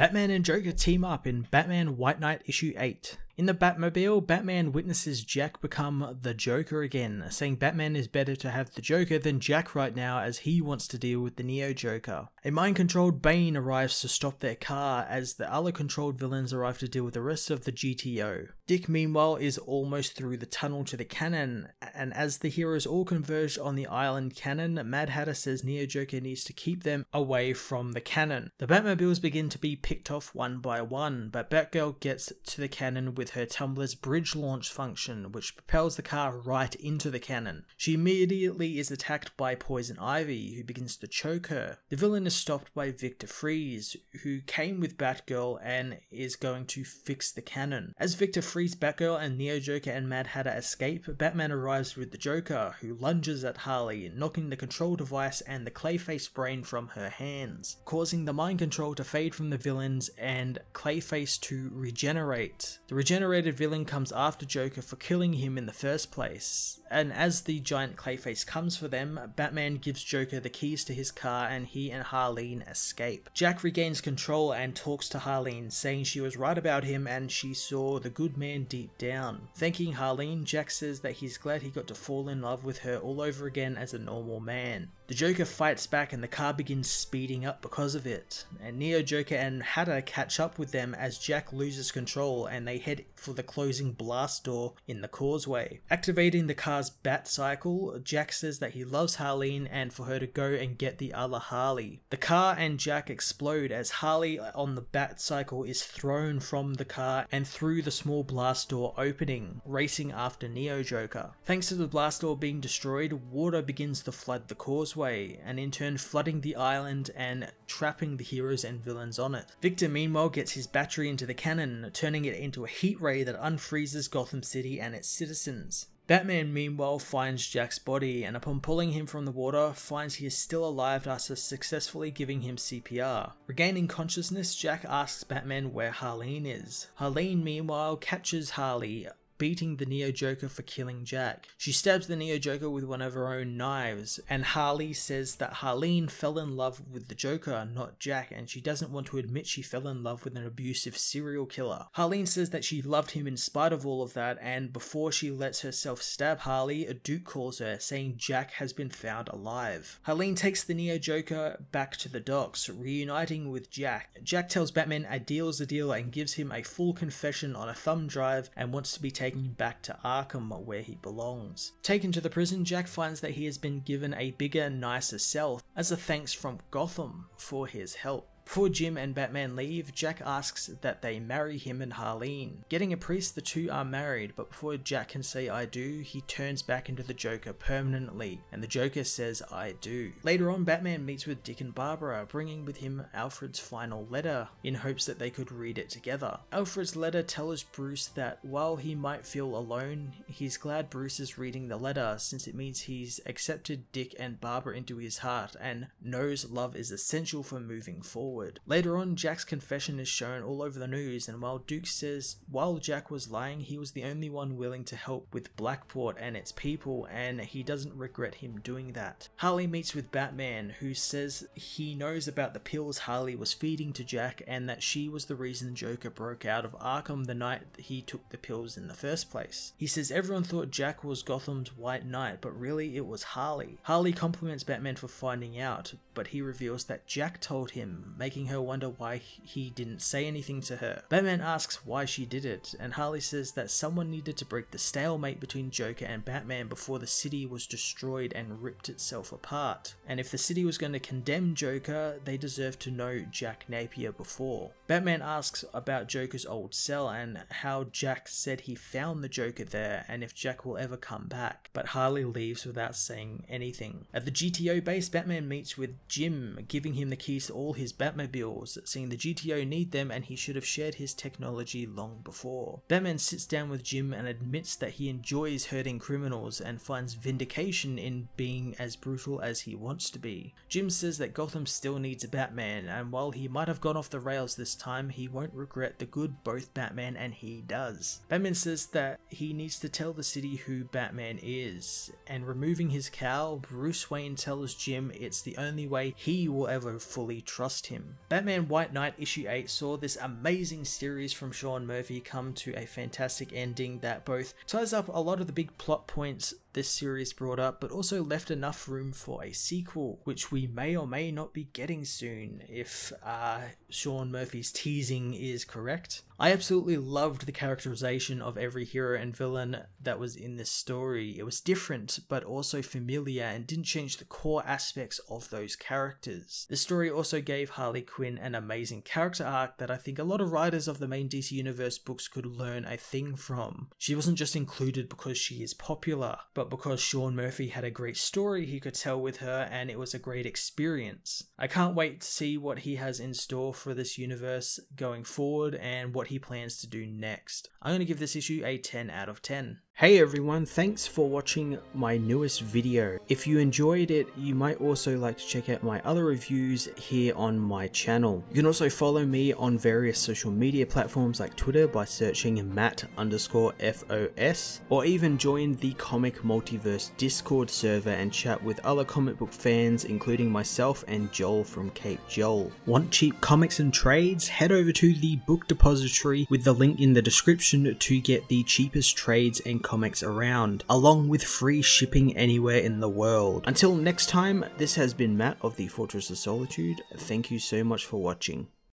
Batman and Joker team up in Batman White Knight issue 8. In the Batmobile, Batman witnesses Jack become the Joker again, saying Batman is better to have the Joker than Jack right now as he wants to deal with the Neo-Joker. A mind-controlled Bane arrives to stop their car as the other controlled villains arrive to deal with the rest of the GTO. Dick meanwhile is almost through the tunnel to the cannon, and as the heroes all converge on the island cannon, Mad Hatter says Neo-Joker needs to keep them away from the cannon. The Batmobiles begin to be picked off one by one, but Batgirl gets to the cannon with her tumbler's bridge launch function, which propels the car right into the cannon. She immediately is attacked by Poison Ivy, who begins to choke her. The villain is stopped by Victor Freeze, who came with Batgirl and is going to fix the cannon. As Victor frees Batgirl and Neo-Joker and Mad Hatter escape, Batman arrives with the Joker, who lunges at Harley, knocking the control device and the Clayface brain from her hands, causing the mind control to fade from the villains and Clayface to regenerate. The regenerated villain comes after Joker for killing him in the first place, and as the giant Clayface comes for them, Batman gives Joker the keys to his car and he and Harleen escape. Jack regains control and talks to Harleen, saying she was right about him and she saw the good man deep down. Thanking Harleen, Jack says that he's glad he got to fall in love with her all over again as a normal man. The Joker fights back and the car begins speeding up because of it, and Neo-Joker and Hatter catch up with them as Jack loses control and they head for the closing blast door in the causeway. Activating the car's bat cycle, Jack says that he loves Harleen and for her to go and get the other Harley. The car and Jack explode as Harley on the bat cycle is thrown from the car and through the small blast door opening, racing after Neo-Joker. Thanks to the blast door being destroyed, water begins to flood the causeway, and in turn flooding the island and trapping the heroes and villains on it. Victor meanwhile gets his battery into the cannon, turning it into a heat ray that unfreezes Gotham City and its citizens. Batman meanwhile finds Jack's body and upon pulling him from the water finds he is still alive after successfully giving him CPR. Regaining consciousness, Jack asks Batman where Harleen is. Harleen meanwhile catches Harley beating the Neo-Joker for killing Jack. She stabs the Neo-Joker with one of her own knives, and Harley says that Harleen fell in love with the Joker, not Jack, and she doesn't want to admit she fell in love with an abusive serial killer. Harleen says that she loved him in spite of all of that, and before she lets herself stab Harley, a Duke calls her, saying Jack has been found alive. Harleen takes the Neo-Joker back to the docks, reuniting with Jack. Jack tells Batman a deal's a deal and gives him a full confession on a thumb drive and wants to be taken back to Arkham where he belongs. Taken to the prison, Jack finds that he has been given a bigger, nicer cell as a thanks from Gotham for his help. Before Jim and Batman leave, Jack asks that they marry him and Harleen. Getting a priest, the two are married, but before Jack can say I do, he turns back into the Joker permanently, and the Joker says I do. Later on, Batman meets with Dick and Barbara, bringing with him Alfred's final letter, in hopes that they could read it together. Alfred's letter tells Bruce that while he might feel alone, he's glad Bruce is reading the letter, since it means he's accepted Dick and Barbara into his heart, and knows love is essential for moving forward. Later on, Jack's confession is shown all over the news, and while Duke says while Jack was lying, he was the only one willing to help with Blackport and its people, and he doesn't regret him doing that. Harley meets with Batman, who says he knows about the pills Harley was feeding to Jack, and that she was the reason Joker broke out of Arkham the night he took the pills in the first place. He says everyone thought Jack was Gotham's White Knight, but really it was Harley. Harley compliments Batman for finding out, but he reveals that Jack told him, making her wonder why he didn't say anything to her. Batman asks why she did it, and Harley says that someone needed to break the stalemate between Joker and Batman before the city was destroyed and ripped itself apart. And if the city was going to condemn Joker, they deserved to know Jack Napier before. Batman asks about Joker's old cell and how Jack said he found the Joker there and if Jack will ever come back, but Harley leaves without saying anything. At the GTO base, Batman meets with Jim, giving him the keys to all his Batmobiles, saying the GTO need them and he should have shared his technology long before. Batman sits down with Jim and admits that he enjoys hurting criminals and finds vindication in being as brutal as he wants to be. Jim says that Gotham still needs a Batman, and while he might have gone off the rails this time, he won't regret the good both Batman and he does. Batman says that he needs to tell the city who Batman is, and removing his cowl, Bruce Wayne tells Jim it's the only way way he will ever fully trust him. Batman White Knight issue 8 saw this amazing series from Sean Murphy come to a fantastic ending that both ties up a lot of the big plot points this series brought up, but also left enough room for a sequel, which we may or may not be getting soon if Sean Murphy's teasing is correct. I absolutely loved the characterization of every hero and villain that was in this story. It was different, but also familiar and didn't change the core aspects of those characters. The story also gave Harley Quinn an amazing character arc that I think a lot of writers of the main DC Universe books could learn a thing from. She wasn't just included because she is popular, but because Sean Murphy had a great story he could tell with her, and it was a great experience. I can't wait to see what he has in store for this universe going forward and what he plans to do next. I'm going to give this issue a 10 out of 10. Hey everyone, thanks for watching my newest video. If you enjoyed it, you might also like to check out my other reviews here on my channel. You can also follow me on various social media platforms like Twitter by searching Matt_FOS, or even join the Comic Multiverse Discord server and chat with other comic book fans, including myself and Joel from Cape Joel. Want cheap comics and trades? Head over to the book depository with the link in the description to get the cheapest trades and comics around, along with free shipping anywhere in the world. Until next time, this has been Matt of the Fortress of Solitude. Thank you so much for watching.